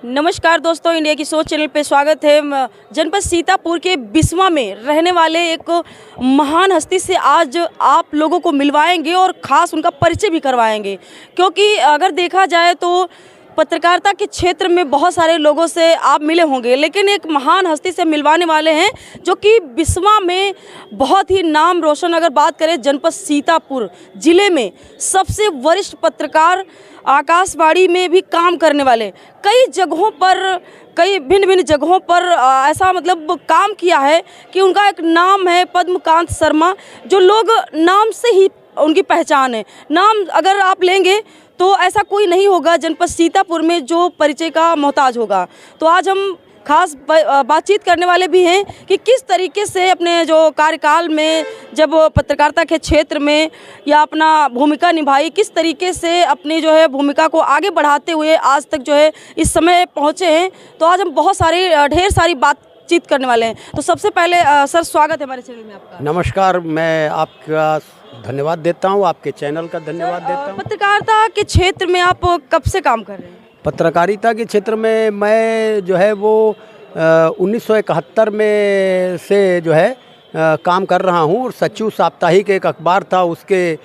नमस्कार दोस्तों, इंडिया की सोच चैनल पे स्वागत है। जनपद सीतापुर के बिस्वा में रहने वाले एक महान हस्ती से आज आप लोगों को मिलवाएंगे और ख़ास उनका परिचय भी करवाएंगे, क्योंकि अगर देखा जाए तो पत्रकारिता के क्षेत्र में बहुत सारे लोगों से आप मिले होंगे, लेकिन एक महान हस्ती से मिलवाने वाले हैं जो कि बिस्वा में बहुत ही नाम रोशन, अगर बात करें जनपद सीतापुर ज़िले में सबसे वरिष्ठ पत्रकार, आकाशवाणी में भी काम करने वाले, कई जगहों पर, कई भिन्न भिन्न जगहों पर ऐसा मतलब काम किया है कि उनका एक नाम है पद्मकांत शर्मा, जो लोग नाम से ही उनकी पहचान है। नाम अगर आप लेंगे तो ऐसा कोई नहीं होगा जनपद सीतापुर में जो परिचय का मोहताज होगा। तो आज हम खास बातचीत करने वाले भी हैं कि किस तरीके से अपने जो कार्यकाल में जब पत्रकारिता के क्षेत्र में या अपना भूमिका निभाई, किस तरीके से अपनी जो है भूमिका को आगे बढ़ाते हुए आज तक जो है इस समय पहुँचे हैं। तो आज हम बहुत सारी ढेर सारी बातचीत करने वाले हैं। तो सबसे पहले सर, स्वागत है हमारे चैनल में आपका। नमस्कार, मैं आपका धन्यवाद देता हूं, आपके चैनल का धन्यवाद देता हूं। पत्रकारिता के क्षेत्र में आप कब से काम कर रहे हैं? पत्रकारिता के क्षेत्र में मैं जो है वो 1971 में से जो है काम कर रहा हूं और सचिव साप्ताहिक एक अखबार था, उसके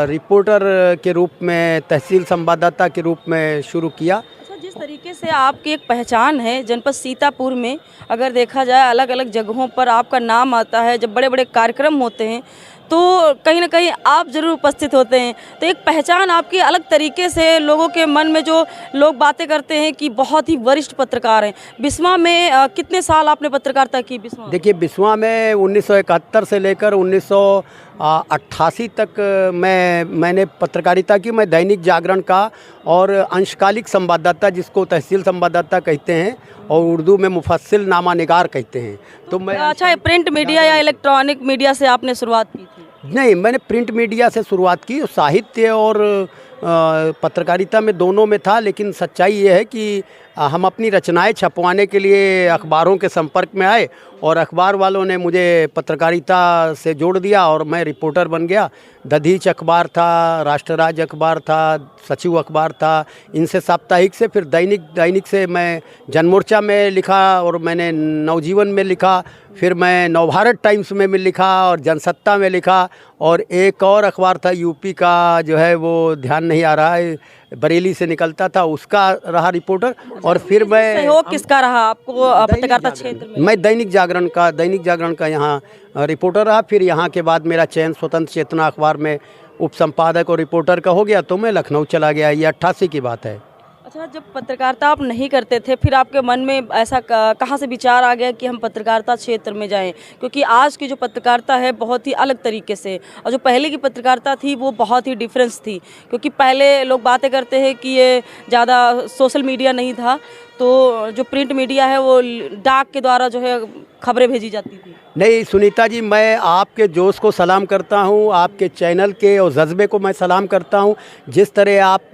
रिपोर्टर के रूप में, तहसील संवाददाता के रूप में शुरू किया। जिस तरीके से आपकी एक पहचान है जनपद सीतापुर में, अगर देखा जाए अलग अलग जगहों पर आपका नाम आता है, जब बड़े बड़े कार्यक्रम होते हैं तो कहीं ना कहीं आप ज़रूर उपस्थित होते हैं। तो एक पहचान आपकी अलग तरीके से लोगों के मन में, जो लोग बातें करते हैं कि बहुत ही वरिष्ठ पत्रकार हैं। बिस्वा में कितने साल आपने पत्रकारिता की? बिस्वा, देखिए, बिस्वा में 1971 से लेकर 1988 तक मैंने पत्रकारिता की। मैं दैनिक जागरण का और अंशकालिक संवाददाता, जिसको तहसील संवाददाता कहते हैं और उर्दू में मुफस्सिल नामा निगार कहते हैं। तो मैं अच्छा, प्रिंट मीडिया या इलेक्ट्रॉनिक मीडिया से आपने शुरुआत की थी? नहीं, मैंने प्रिंट मीडिया से शुरुआत की। साहित्य और पत्रकारिता में दोनों में था, लेकिन सच्चाई ये है कि हम अपनी रचनाएं छपवाने के लिए अखबारों के संपर्क में आए और अखबार वालों ने मुझे पत्रकारिता से जोड़ दिया और मैं रिपोर्टर बन गया। दधीच अखबार था, राष्ट्रराज अखबार था, सचिव अखबार था, इनसे साप्ताहिक से फिर दैनिक से मैं जनमोर्चा में लिखा और मैंने नवजीवन में लिखा, फिर मैं नवभारत टाइम्स में लिखा और जनसत्ता में लिखा, और एक और अखबार था यूपी का, जो है वो ध्यान नहीं आ रहा है, बरेली से निकलता था, उसका रहा रिपोर्टर। और फिर मैं सहयोग किसका रहा आपको पत्रकारिता क्षेत्र में? मैं दैनिक जागरण का यहाँ रिपोर्टर रहा। फिर यहाँ के बाद मेरा चयन स्वतंत्र चेतना अखबार में उप संपादक और रिपोर्टर का हो गया, तो मैं लखनऊ चला गया। ये 88 की बात है। अच्छा, जब पत्रकारिता आप नहीं करते थे, फिर आपके मन में ऐसा कहाँ से विचार आ गया कि हम पत्रकारिता क्षेत्र में जाएं? क्योंकि आज की जो पत्रकारिता है बहुत ही अलग तरीके से, और जो पहले की पत्रकारिता थी वो बहुत ही डिफरेंस थी। क्योंकि पहले लोग बातें करते हैं कि ये ज़्यादा सोशल मीडिया नहीं था, तो जो प्रिंट मीडिया है वो डाक के द्वारा जो है खबरें भेजी जाती थी। नहीं सुनीता जी, मैं आपके जोश को सलाम करता हूं, आपके चैनल के और जज्बे को मैं सलाम करता हूं। जिस तरह आप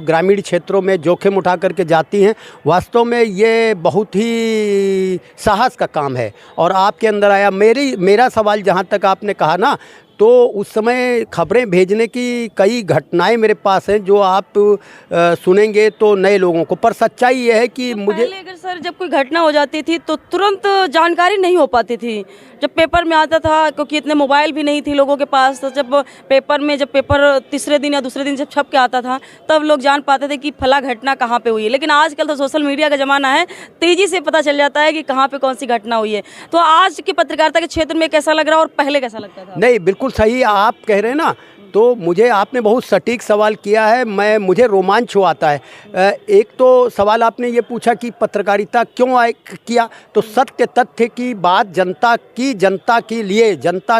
ग्रामीण क्षेत्रों में जोखिम उठा करके जाती हैं, वास्तव में ये बहुत ही साहस का काम है और आपके अंदर आया। मेरा सवाल जहां तक आपने कहा ना, तो उस समय खबरें भेजने की कई घटनाएं मेरे पास हैं जो आप सुनेंगे तो नए लोगों को। पर सच्चाई ये है कि मुझे अगर सर जब कोई घटना हो जाती थी तो तुरंत जानकारी नहीं हो पाती थी। जब पेपर में आता था, क्योंकि इतने मोबाइल भी नहीं थी लोगों के पास, तो जब पेपर तीसरे दिन या दूसरे दिन जब छप के आता था तब लोग जान पाते थे कि फला घटना कहाँ पे हुई है। लेकिन आजकल तो सोशल मीडिया का ज़माना है, तेज़ी से पता चल जाता है कि कहाँ पे कौन सी घटना हुई है। तो आज की पत्रकारिता के क्षेत्र में कैसा लग रहा है और पहले कैसा लगता था? नहीं, बिल्कुल सही आप कह रहे हैं ना। तो मुझे आपने बहुत सटीक सवाल किया है, मुझे रोमांच आता है। एक तो सवाल आपने ये पूछा कि पत्रकारिता क्यों किया, तो सत्य तथ्य की बात, जनता के लिए, जनता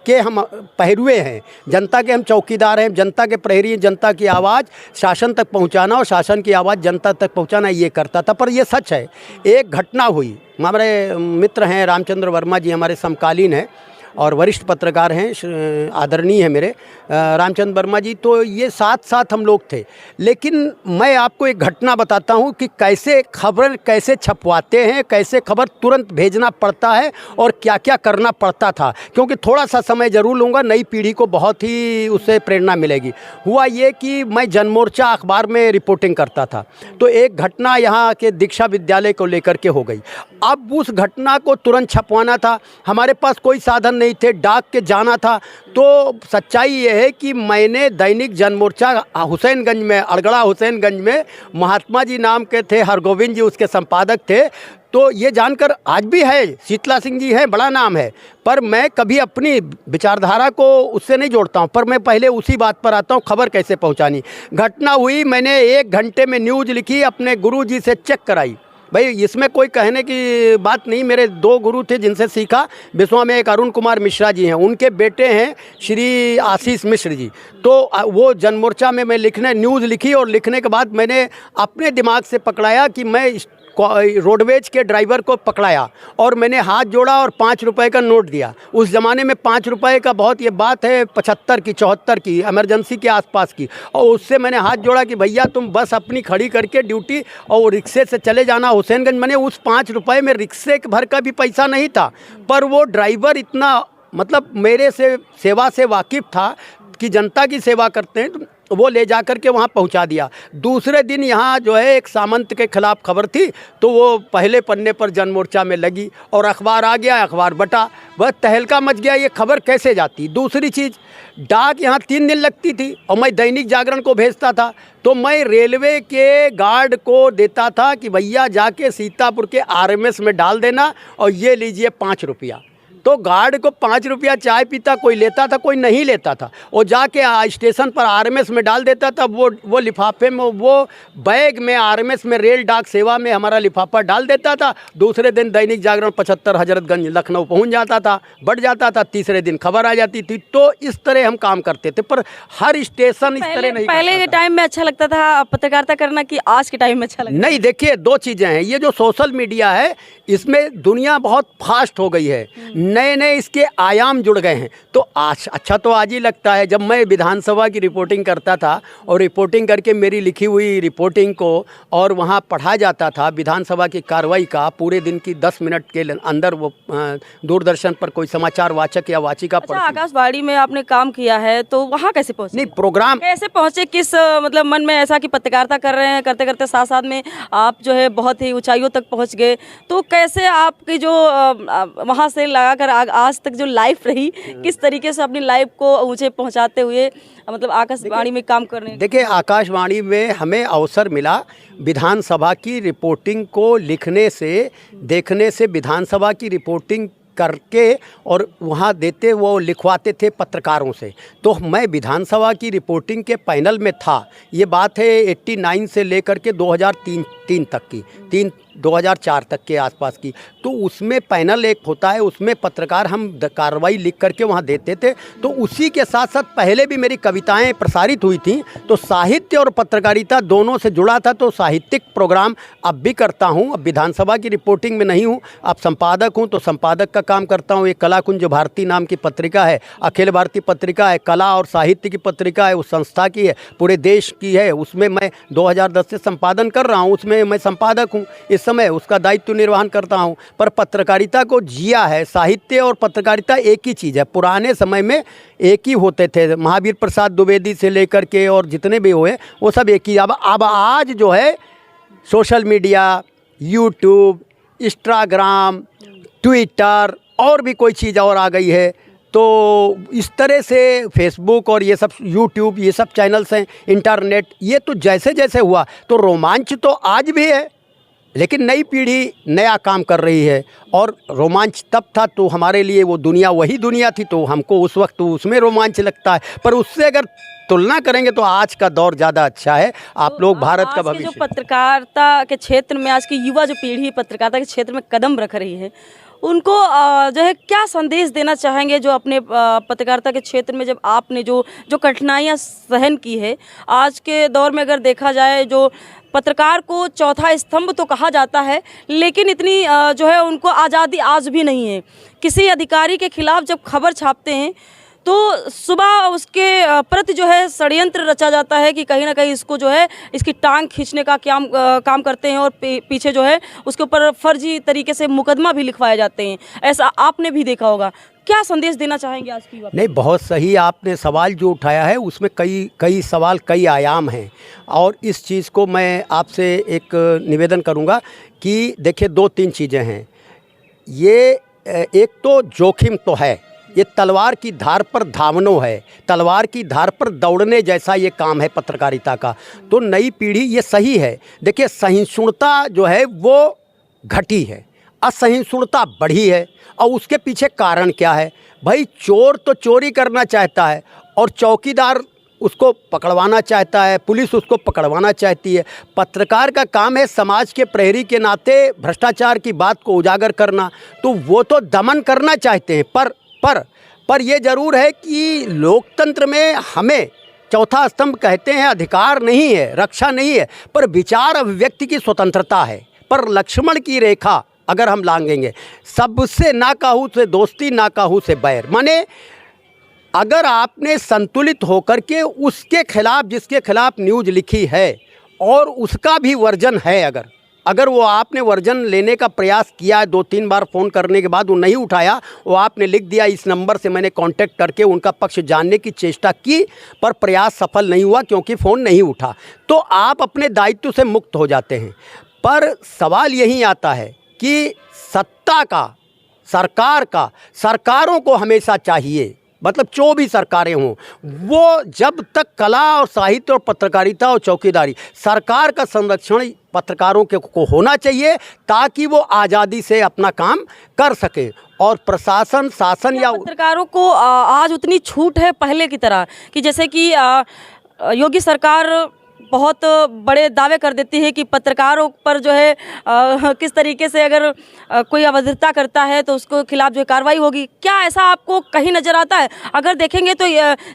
के हम पहरुए हैं, जनता के हम चौकीदार हैं, जनता के प्रहरी हैं। जनता की आवाज़ शासन तक पहुंचाना और शासन की आवाज़ जनता तक पहुंचाना, ये करता था। पर ये सच है, एक घटना हुई, हमारे मित्र हैं रामचंद्र वर्मा जी, हमारे समकालीन हैं, और वरिष्ठ पत्रकार हैं, आदरणीय है मेरे रामचंद्र वर्मा जी, तो ये साथ साथ हम लोग थे। लेकिन मैं आपको एक घटना बताता हूँ कि कैसे खबर कैसे छपवाते हैं, कैसे खबर तुरंत भेजना पड़ता है और क्या क्या करना पड़ता था, क्योंकि थोड़ा सा समय ज़रूर लूँगा, नई पीढ़ी को बहुत ही उससे प्रेरणा मिलेगी। हुआ ये कि मैं जनमोर्चा अखबार में रिपोर्टिंग करता था, तो एक घटना यहाँ के दीक्षा विद्यालय को लेकर के हो गई। अब उस घटना को तुरंत छपवाना था, हमारे पास कोई साधन नहीं थे, डाक के जाना था। तो सच्चाई ये है कि मैंने दैनिक जनमोर्चा हुसैनगंज में, अड़गड़ा हुसैनगंज में महात्मा जी नाम के थे, हरगोविंद जी उसके संपादक थे। तो ये जानकर आज भी है, शीतला सिंह जी हैं, बड़ा नाम है, पर मैं कभी अपनी विचारधारा को उससे नहीं जोड़ता हूँ, पर मैं पहले उसी बात पर आता हूँ, खबर कैसे पहुँचानी। घटना हुई, मैंने 1 घंटे में न्यूज़ लिखी, अपने गुरुजी से चेक कराई। भाई इसमें कोई कहने की बात नहीं, मेरे 2 गुरु थे जिनसे सीखा। बिस्वा में एक अरुण कुमार मिश्रा जी हैं, उनके बेटे हैं श्री आशीष मिश्र जी। तो वो जनमोर्चा में मैं लिखने न्यूज़ लिखी, और लिखने के बाद मैंने अपने दिमाग से पकड़ाया कि मैं रोडवेज के ड्राइवर को पकड़ाया और मैंने हाथ जोड़ा और 5 रुपए का नोट दिया। उस ज़माने में 5 रुपए का बहुत, ये बात है 75 की 74 की, इमरजेंसी के आसपास की, और उससे मैंने हाथ जोड़ा कि भैया तुम बस अपनी खड़ी करके ड्यूटी और रिक्शे से चले जाना हुसैनगंज। मैंने उस 5 रुपए में रिक्शे भर का भी पैसा नहीं था, पर वो ड्राइवर इतना मतलब मेरे से सेवा से वाकिफ़ था कि जनता की सेवा करते हैं, तो वो ले जा कर के वहाँ पहुँचा दिया। दूसरे दिन यहाँ जो है एक सामंत के खिलाफ खबर थी, तो वो पहले पन्ने पर जनमोर्चा में लगी और अखबार आ गया, अखबार बटा, बस तहलका मच गया, ये खबर कैसे जाती। दूसरी चीज़, डाक यहाँ 3 दिन लगती थी और मैं दैनिक जागरण को भेजता था, तो मैं रेलवे के गार्ड को देता था कि भैया जाके सीतापुर के RMS में डाल देना और ये लीजिए 5 रुपया। तो गार्ड को 5 रुपया चाय पीता, कोई लेता था, कोई नहीं लेता था। वो जाके स्टेशन पर RMS में डाल देता था, वो लिफाफे में, वो बैग में RMS में रेल डाक सेवा में हमारा लिफाफा डाल देता था। दूसरे दिन दैनिक जागरण 75 हजरतगंज लखनऊ पहुंच जाता था, बढ़ जाता था, तीसरे दिन खबर आ जाती थी। तो इस तरह हम काम करते थे, पर हर स्टेशन इस तरह नहीं। पहले के टाइम में अच्छा लगता था पत्रकारिता करना कि आज के टाइम में अच्छा लगता है? नहीं, देखिए 2 चीज़ें हैं। ये जो सोशल मीडिया है, इसमें दुनिया बहुत फास्ट हो गई है, नए नए इसके आयाम जुड़ गए हैं। तो अच्छा तो आज ही लगता है। जब मैं विधानसभा की रिपोर्टिंग करता था और रिपोर्टिंग करके मेरी लिखी हुई रिपोर्टिंग को और वहाँ पढ़ा जाता था विधानसभा की कार्रवाई का, पूरे दिन की 10 मिनट के अंदर वो दूरदर्शन पर कोई समाचार वाचक या वाचिका अच्छा, आकाशवाणी में आपने काम किया है, तो वहाँ कैसे पहुँचे? नहीं, प्रोग्राम कैसे पहुँचे, किस मतलब मन में ऐसा कि पत्रकारिता कर रहे हैं, करते करते साथ साथ में आप जो है बहुत ही ऊंचाइयों तक पहुँच गए। तो कैसे आपकी जो वहाँ से लगाकर आज तक जो लाइफ रही, किस तरीके से अपनी लाइफ को ऊंचे पहुंचाते हुए मतलब आकाशवाणी में काम करने? देखिए, आकाशवाणी में हमें अवसर मिला विधानसभा की रिपोर्टिंग को लिखने से, देखने से, विधानसभा की रिपोर्टिंग करके और वहाँ देते, वो लिखवाते थे पत्रकारों से। तो मैं विधानसभा की रिपोर्टिंग के पैनल में था। ये बात है 89 से लेकर के 2003 तक की, 2004 तक के आसपास की। तो उसमें पैनल एक होता है, उसमें पत्रकार हम कार्रवाई लिख करके वहाँ देते थे। तो उसी के साथ साथ पहले भी मेरी कविताएं प्रसारित हुई थी, तो साहित्य और पत्रकारिता दोनों से जुड़ा था। तो साहित्यिक प्रोग्राम अब भी करता हूँ। अब विधानसभा की रिपोर्टिंग में नहीं हूँ, अब संपादक हूँ, तो संपादक का काम करता हूँ। एक कलाकुंज भारती नाम की पत्रिका है, अखिल भारतीय पत्रिका है, कला और साहित्य की पत्रिका है, उस संस्था की है, पूरे देश की है। उसमें मैं 2010 से संपादन कर रहा हूँ, उसमें मैं संपादक हूँ इस समय, उसका दायित्व निर्वहन करता हूँ। पर पत्रकारिता को जिया है। साहित्य और पत्रकारिता एक ही चीज़ है। पुराने समय में एक ही होते थे, महावीर प्रसाद द्विवेदी से लेकर के और जितने भी हुए वो सब एक ही। अब आज जो है social media, YouTube, Instagram, Twitter और भी कोई चीज़ और आ गई है। तो इस तरह से फेसबुक और ये सब यूट्यूब, ये सब चैनल्स हैं, इंटरनेट, ये तो जैसे जैसे हुआ तो रोमांच तो आज भी है, लेकिन नई पीढ़ी नया काम कर रही है। और रोमांच तब था तो हमारे लिए वो दुनिया वही दुनिया थी, तो हमको उस वक्त उसमें रोमांच लगता है। पर उससे अगर तुलना करेंगे तो आज का दौर ज़्यादा अच्छा है। आप लोग भारत का भविष्य। जो पत्रकारिता के क्षेत्र में आज की युवा जो पीढ़ी पत्रकारिता के क्षेत्र में कदम रख रही है, उनको जो है क्या संदेश देना चाहेंगे, जो अपने पत्रकारिता के क्षेत्र में जब आपने जो जो कठिनाइयाँ सहन की है। आज के दौर में अगर देखा जाए, जो पत्रकार को चौथा स्तंभ तो कहा जाता है, लेकिन इतनी जो है उनको आज़ादी आज भी नहीं है। किसी अधिकारी के खिलाफ जब खबर छापते हैं तो सुबह उसके प्रति जो है षड्यंत्र रचा जाता है कि कहीं ना कहीं इसको जो है इसकी टांग खींचने का काम करते हैं, और पीछे जो है उसके ऊपर फर्जी तरीके से मुकदमा भी लिखवाए जाते हैं। ऐसा आपने भी देखा होगा। क्या संदेश देना चाहेंगे आज की बात? नहीं, बहुत सही आपने सवाल जो उठाया है, उसमें कई सवाल, कई आयाम हैं। और इस चीज़ को मैं आपसे एक निवेदन करूंगा कि देखिए 2-3 चीज़ें हैं। ये एक तो जोखिम तो है, ये तलवार की धार पर धावनो है, तलवार की धार पर दौड़ने जैसा ये काम है पत्रकारिता का। तो नई पीढ़ी, ये सही है। देखिए सहिष्णुता जो है वो घटी है, असहिष्णुता बढ़ी है। और उसके पीछे कारण क्या है? भाई चोर तो चोरी करना चाहता है और चौकीदार उसको पकड़वाना चाहता है, पुलिस उसको पकड़वाना चाहती है। पत्रकार का काम है समाज के प्रहरी के नाते भ्रष्टाचार की बात को उजागर करना, तो वो तो दमन करना चाहते हैं। पर ये ज़रूर है कि लोकतंत्र में हमें चौथा स्तंभ कहते हैं, अधिकार नहीं है, रक्षा नहीं है, पर विचार अभिव्यक्ति की स्वतंत्रता है। पर लक्ष्मण की रेखा अगर हम लांघेंगे, सबसे ना काहू से दोस्ती, ना काहू से बैर। माने अगर आपने संतुलित होकर के उसके खिलाफ, जिसके खिलाफ न्यूज़ लिखी है और उसका भी वर्जन है, अगर वो आपने वर्जन लेने का प्रयास किया है, 2-3 बार फ़ोन करने के बाद वो नहीं उठाया, वो आपने लिख दिया इस नंबर से मैंने कांटेक्ट करके उनका पक्ष जानने की चेष्टा की, पर प्रयास सफल नहीं हुआ क्योंकि फ़ोन नहीं उठा, तो आप अपने दायित्व से मुक्त हो जाते हैं। पर सवाल यही आता है कि सत्ता का, सरकार का, सरकारों को हमेशा चाहिए, मतलब जो भी सरकारें हों, वो जब तक कला और साहित्य और पत्रकारिता और चौकीदारी, सरकार का संरक्षण पत्रकारों के को होना चाहिए ताकि वो आज़ादी से अपना काम कर सकें। और प्रशासन, शासन या पत्रकारों को आज उतनी छूट है पहले की तरह कि जैसे कि योगी सरकार बहुत बड़े दावे कर देती है कि पत्रकारों पर जो है किस तरीके से अगर कोई अभद्रता करता है तो उसको खिलाफ जो है कार्रवाई होगी। क्या ऐसा आपको कहीं नज़र आता है? अगर देखेंगे तो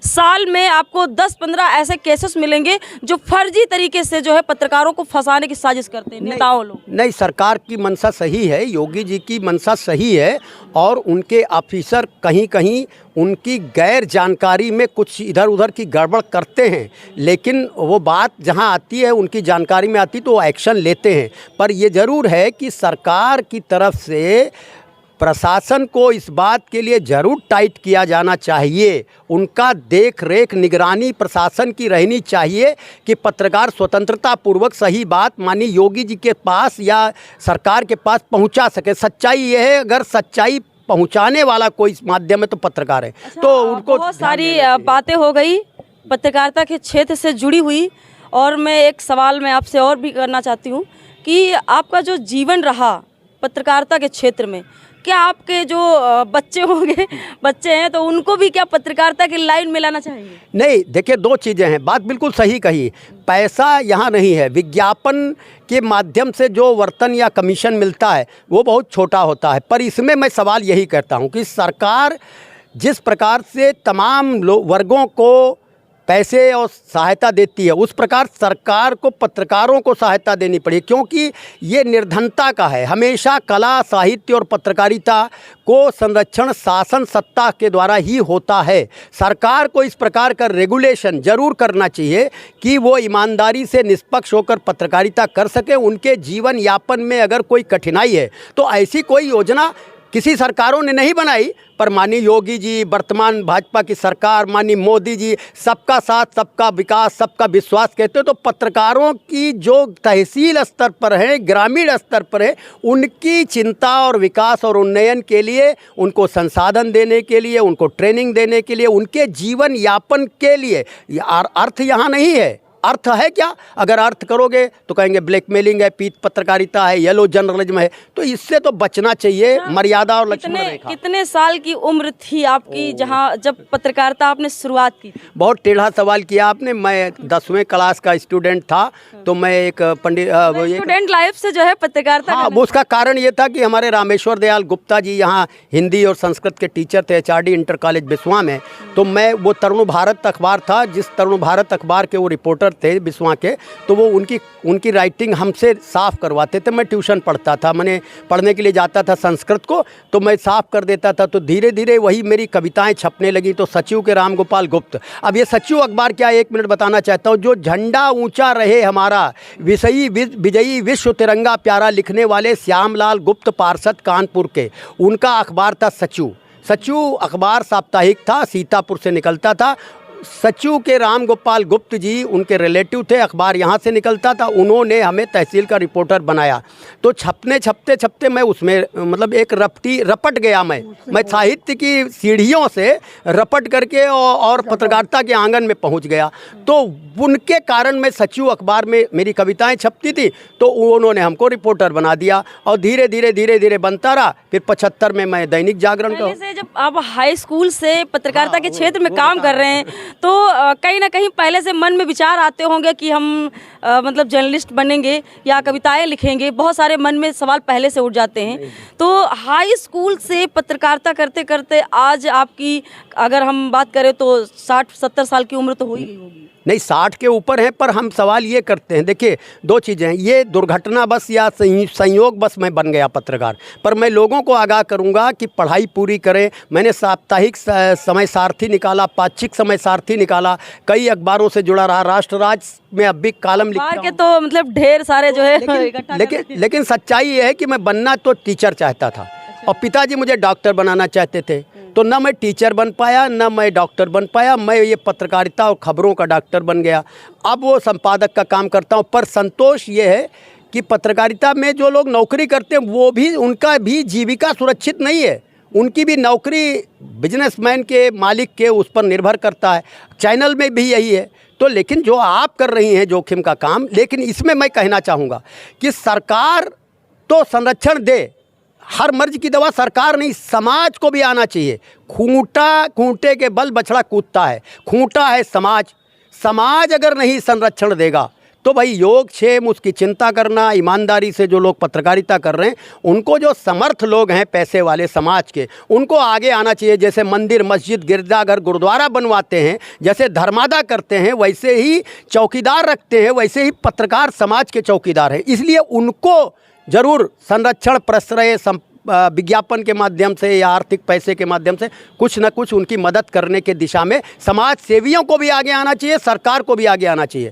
साल में आपको 10-15 ऐसे केसेस मिलेंगे जो फर्जी तरीके से जो है पत्रकारों को फंसाने की साजिश करते हैं नेताओं लोग। नहीं, सरकार की मंशा सही है, योगी जी की मंशा सही है, और उनके ऑफिसर कहीं कहीं उनकी गैर जानकारी में कुछ इधर उधर की गड़बड़ करते हैं, लेकिन वो बात जहां आती है, उनकी जानकारी में आती तो वो एक्शन लेते हैं। पर ये ज़रूर है कि सरकार की तरफ से प्रशासन को इस बात के लिए ज़रूर टाइट किया जाना चाहिए, उनका देख रेख निगरानी प्रशासन की रहनी चाहिए कि पत्रकार स्वतंत्रता पूर्वक सही बात मानी योगी जी के पास या सरकार के पास पहुंचा सके। सच्चाई ये है, अगर सच्चाई पहुंचाने वाला कोई इस माध्यम में तो पत्रकार है। अच्छा, तो उनको बहुत सारी बातें हो गई पत्रकारिता के क्षेत्र से जुड़ी हुई, और मैं एक सवाल मैं आपसे और भी करना चाहती हूँ कि आपका जो जीवन रहा पत्रकारिता के क्षेत्र में, क्या आपके जो बच्चे हैं तो उनको भी क्या पत्रकारिता की लाइन में लाना चाहिए? नहीं, देखिए 2 चीज़ें हैं, बात बिल्कुल सही कही। पैसा यहाँ नहीं है, विज्ञापन के माध्यम से जो वेतन या कमीशन मिलता है वो बहुत छोटा होता है। पर इसमें मैं सवाल यही करता हूँ कि सरकार जिस प्रकार से तमाम वर्गों को पैसे और सहायता देती है, उस प्रकार सरकार को पत्रकारों को सहायता देनी पड़ी, क्योंकि ये निर्धनता का है। हमेशा कला, साहित्य और पत्रकारिता को संरक्षण शासन सत्ता के द्वारा ही होता है। सरकार को इस प्रकार का रेगुलेशन जरूर करना चाहिए कि वो ईमानदारी से निष्पक्ष होकर पत्रकारिता कर सके। उनके जीवन यापन में अगर कोई कठिनाई है तो ऐसी कोई योजना किसी सरकारों ने नहीं बनाई, पर माननीय योगी जी, वर्तमान भाजपा की सरकार, माननीय मोदी जी सबका साथ, सबका विकास, सबका विश्वास कहते हैं। तो पत्रकारों की जो तहसील स्तर पर है, ग्रामीण स्तर पर है, उनकी चिंता और विकास और उन्नयन के लिए, उनको संसाधन देने के लिए, उनको ट्रेनिंग देने के लिए, उनके जीवन यापन के लिए, अर्थ यहाँ नहीं है अर्थ है क्या? अगर अर्थ करोगे तो कहेंगे ब्लैकमेलिंग है, पीत पत्रकारिता है, येलो जर्नलिज्म है। तो इससे तो बचना चाहिए, मर्यादा और लक्ष्मण रेखा। कितने साल की उम्र थी आपकी जहाँ जब पत्रकारिता आपने शुरुआत की? बहुत टेढ़ा सवाल किया आपने। मैं 10वीं क्लास का स्टूडेंट था, तो मैं एक पंडित स्टूडेंट लाइफ से जो है पत्रकारिता हाँ, वो उसका कारण ये था कि हमारे रामेश्वर दयाल गुप्ता जी यहाँ हिंदी और संस्कृत के टीचर थे HRD इंटर कॉलेज बिस्वा में। तो मैं वो तरुण भारत अखबार था, जिस तरुण भारत अखबार के वो रिपोर्टर थे बिस्वा के, तो वो उनकी राइटिंग हमसे साफ़ करवाते थे। मैं ट्यूशन पढ़ता था, मैंने पढ़ने के लिए जाता था संस्कृत को, तो मैं साफ़ कर देता था। तो धीरे धीरे वही मेरी कविताएं छपने लगी। तो सचिव के राम गोपाल गुप्त, अब ये सचिव अखबार क्या, 1 मिनट बताना चाहता हूँ। जो झंडा ऊंचा रहे हमारा, विजयी विश्व तिरंगा प्यारा लिखने वाले श्यामलाल गुप्त पार्षद कानपुर के, उनका अखबार था सचिव। सचिव अखबार साप्ताहिक था, सीतापुर से निकलता था। सचिव के राम गोपाल गुप्त जी उनके रिलेटिव थे, अखबार यहाँ से निकलता था। उन्होंने हमें तहसील का रिपोर्टर बनाया। तो छपते मैं उसमें मतलब एक रपट गया। मैं साहित्य की सीढ़ियों से रपट करके और पत्रकारिता के आंगन में पहुँच गया। तो उनके कारण मैं सचिव अखबार में मेरी कविताएं छपती थी, तो उन्होंने हमको रिपोर्टर बना दिया और धीरे धीरे बनता रहा। फिर 75 में मैं दैनिक जागरण का। जब आप हाई स्कूल से पत्रकारिता के क्षेत्र में काम कर रहे हैं, तो कहीं ना कहीं पहले से मन में विचार आते होंगे कि हम मतलब जर्नलिस्ट बनेंगे या कविताएं लिखेंगे। बहुत सारे मन में सवाल पहले से उठ जाते हैं। तो हाई स्कूल से पत्रकारिता करते करते आज आपकी, अगर हम बात करें तो 60-70 साल की उम्र तो हो ही गई होगी। नहीं, 60 के ऊपर है, पर हम सवाल ये करते हैं, देखिए 2 चीज़ें हैं। ये दुर्घटना बस या संयोग बस मैं बन गया पत्रकार, पर मैं लोगों को आगाह करूंगा कि पढ़ाई पूरी करें। मैंने साप्ताहिक समय सारथी निकाला, पाक्षिक समय सारथी निकाला, कई अखबारों से जुड़ा रहा, राष्ट्र राज में अब भी कॉलम लिखता हूं। के तो मतलब ढेर सारे जो है लेकिन सच्चाई ये है कि मैं बनना तो टीचर चाहता था और पिताजी मुझे डॉक्टर बनाना चाहते थे। तो न मैं टीचर बन पाया, न मैं डॉक्टर बन पाया। मैं ये पत्रकारिता और खबरों का डॉक्टर बन गया। अब वो संपादक का काम करता हूँ। पर संतोष ये है कि पत्रकारिता में जो लोग नौकरी करते हैं, वो भी, उनका भी जीविका सुरक्षित नहीं है। उनकी भी नौकरी बिजनेसमैन के, मालिक के, उस पर निर्भर करता है। चैनल में भी यही है। तो लेकिन जो आप कर रही हैं जोखिम का काम, लेकिन इसमें मैं कहना चाहूँगा कि सरकार तो संरक्षण दे। हर मर्ज की दवा सरकार नहीं, समाज को भी आना चाहिए। खूंटे के बल बछड़ा कूदता है, खूंटा है समाज। समाज अगर नहीं संरक्षण देगा तो भाई योगक्षेम, उसकी चिंता करना, ईमानदारी से जो लोग पत्रकारिता कर रहे हैं, उनको जो समर्थ लोग हैं पैसे वाले समाज के, उनको आगे आना चाहिए। जैसे मंदिर, मस्जिद, गिरजाघर, गुरुद्वारा बनवाते हैं, जैसे धर्मादा करते हैं, वैसे ही चौकीदार रखते हैं, वैसे ही पत्रकार समाज के चौकीदार हैं। इसलिए उनको जरूर संरक्षण, प्रश्रय, विज्ञापन के माध्यम से या आर्थिक पैसे के माध्यम से कुछ न कुछ उनकी मदद करने के दिशा में समाज सेवियों को भी आगे आना चाहिए, सरकार को भी आगे आना चाहिए।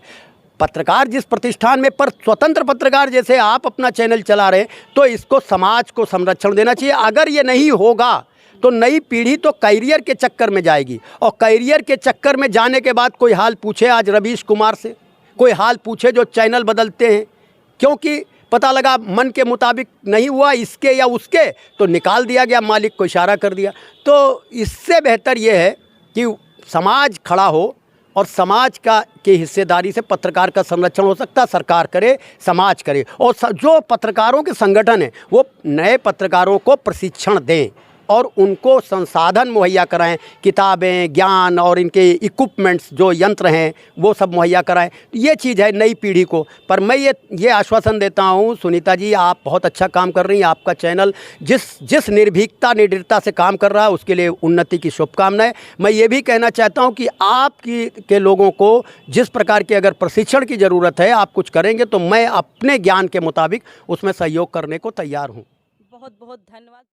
पत्रकार जिस प्रतिष्ठान में, पर स्वतंत्र पत्रकार जैसे आप अपना चैनल चला रहे हैं, तो इसको समाज को संरक्षण देना चाहिए। अगर ये नहीं होगा तो नई पीढ़ी तो कैरियर के चक्कर में जाएगी, और कैरियर के चक्कर में जाने के बाद कोई हाल पूछे आज रवीश कुमार से, कोई हाल पूछे जो चैनल बदलते हैं, क्योंकि पता लगा मन के मुताबिक नहीं हुआ इसके या उसके, तो निकाल दिया गया, मालिक को इशारा कर दिया। तो इससे बेहतर ये है कि समाज खड़ा हो और समाज की हिस्सेदारी से पत्रकार का संरक्षण हो सकता है। सरकार करे, समाज करे, और जो पत्रकारों के संगठन हैं वो नए पत्रकारों को प्रशिक्षण दें और उनको संसाधन मुहैया कराएं, किताबें, ज्ञान और इनके इक्विपमेंट्स जो यंत्र हैं वो सब मुहैया कराएं। ये चीज़ है नई पीढ़ी को। पर मैं ये आश्वासन देता हूँ सुनीता जी, आप बहुत अच्छा काम कर रही हैं। आपका चैनल जिस निर्भीकता, निडरता से काम कर रहा है, उसके लिए उन्नति की शुभकामनाएं। मैं ये भी कहना चाहता हूँ कि के लोगों को जिस प्रकार के अगर प्रशिक्षण की ज़रूरत है, आप कुछ करेंगे तो मैं अपने ज्ञान के मुताबिक उसमें सहयोग करने को तैयार हूँ। बहुत बहुत धन्यवाद।